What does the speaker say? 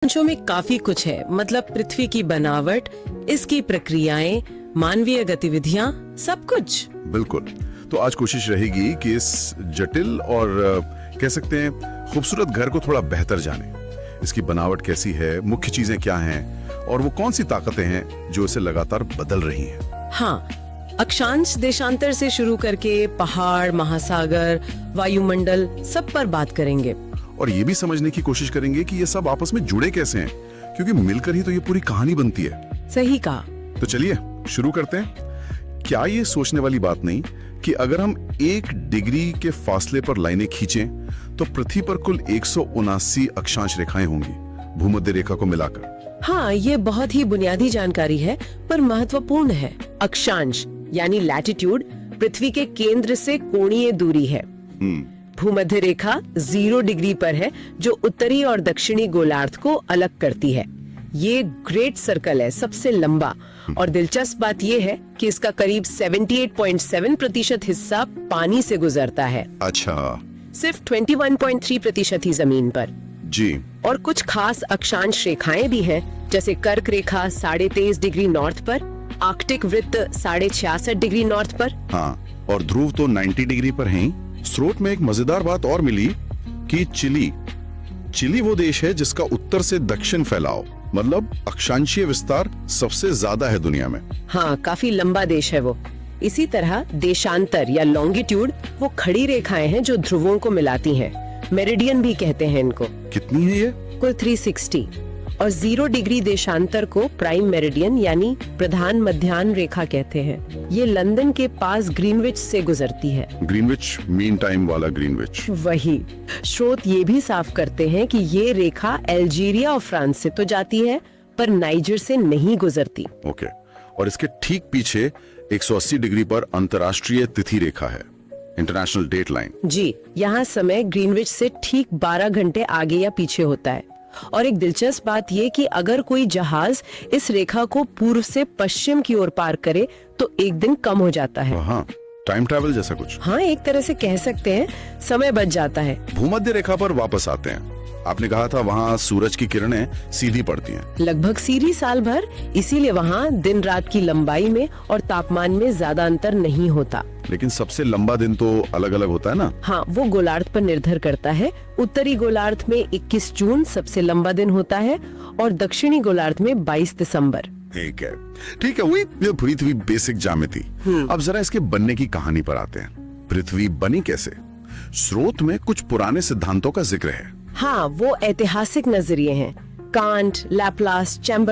अंशों में काफी कुछ है, मतलब पृथ्वी की बनावट, इसकी प्रक्रियाएं, मानवीय गतिविधियां, सब कुछ। बिल्कुल। तो आज कोशिश रहेगी कि इस जटिल और कह सकते हैं खूबसूरत घर को थोड़ा बेहतर जाने। इसकी बनावट कैसी है, मुख्य चीजें क्या हैं और वो कौन सी ताकतें हैं जो इसे लगातार बदल रही हैं। हाँ, अक्षांश देशांतर से शुरू करके पहाड़, महासागर, वायुमंडल, सब पर बात करेंगे। और ये भी समझने की कोशिश करेंगे कि ये सब आपस में जुड़े कैसे हैं, क्योंकि मिलकर ही तो ये पूरी कहानी बनती है। सही कहा। तो चलिए शुरू करते हैं। क्या ये सोचने वाली बात नहीं कि अगर हम 1 डिग्री के फासले पर लाइनें खींचें तो पृथ्वी पर कुल 179 अक्षांश रेखाएं होंगी, भूमध्य रेखा को मिलाकर। हाँ, ये बहुत ही बुनियादी जानकारी है पर महत्वपूर्ण है। अक्षांश यानी लैटिट्यूड पृथ्वी के केंद्र से कोणीय दूरी है। भूमध्य रेखा 0 डिग्री पर है, जो उत्तरी और दक्षिणी गोलार्ध को अलग करती है। ये ग्रेट सर्कल है, सबसे लंबा, और दिलचस्प बात यह है कि इसका करीब 78.7% हिस्सा पानी से गुजरता है। अच्छा। सिर्फ 21.3% ही जमीन पर। जी। और कुछ खास अक्षांश रेखाएं भी हैं, जैसे कर्क रेखा 23.5 डिग्री नॉर्थ पर, आर्कटिक वृत्त 66.5 डिग्री नॉर्थ पर। हाँ, और ध्रुव तो 90 डिग्री पर हैं। स्रोत में एक मजेदार बात और मिली कि चिली वो देश है जिसका उत्तर से दक्षिण फैलाव, मतलब अक्षांशीय विस्तार सबसे ज्यादा है दुनिया में। हाँ, काफी लंबा देश है वो। इसी तरह देशांतर या लॉन्गिट्यूड वो खड़ी रेखाएं हैं जो ध्रुवों को मिलाती हैं। मेरिडियन भी कहते हैं इनको। कितनी है ये? कुल 360। और 0 डिग्री देशांतर को प्राइम मेरिडियन यानी प्रधान मध्याह्न रेखा कहते हैं। ये लंदन के पास ग्रीनविच से गुजरती है। ग्रीनविच मीन टाइम वाला ग्रीनविच। वही। स्रोत ये भी साफ करते हैं कि ये रेखा अल्जीरिया और फ्रांस से तो जाती है पर नाइजर से नहीं गुजरती। ओके। और इसके ठीक पीछे 180 डिग्री पर अंतर्राष्ट्रीय तिथि रेखा है, इंटरनेशनल डेट लाइन। जी, यहाँ समय ग्रीनविच से ठीक 12 घंटे आगे या पीछे होता है। और एक दिलचस्प बात ये कि अगर कोई जहाज इस रेखा को पूर्व से पश्चिम की ओर पार करे तो एक दिन कम हो जाता है। हाँ, टाइम ट्रैवल जैसा कुछ। हाँ, एक तरह से कह सकते हैं, समय बच जाता है। भूमध्य रेखा पर वापस आते हैं। आपने कहा था वहाँ सूरज की किरणें सीधी पड़ती हैं। लगभग सीधी साल भर, इसीलिए वहाँ दिन रात की लंबाई में और तापमान में ज्यादा अंतर नहीं होता। लेकिन सबसे लंबा दिन तो अलग अलग होता है ना? हाँ, वो गोलार्ध पर निर्भर करता है। उत्तरी गोलार्ध में 21 जून सबसे लंबा दिन होता है और दक्षिणी गोलार्ध में 22 दिसंबर। ठीक है, वही पृथ्वी बेसिक ज्यामिति। अब जरा इसके बनने की कहानी पर आते हैं। पृथ्वी बनी कैसे? स्रोत में कुछ पुराने सिद्धांतों का जिक्र है। हाँ, वो ऐतिहासिक नजरिए हैं। Can't, Laplace, chamber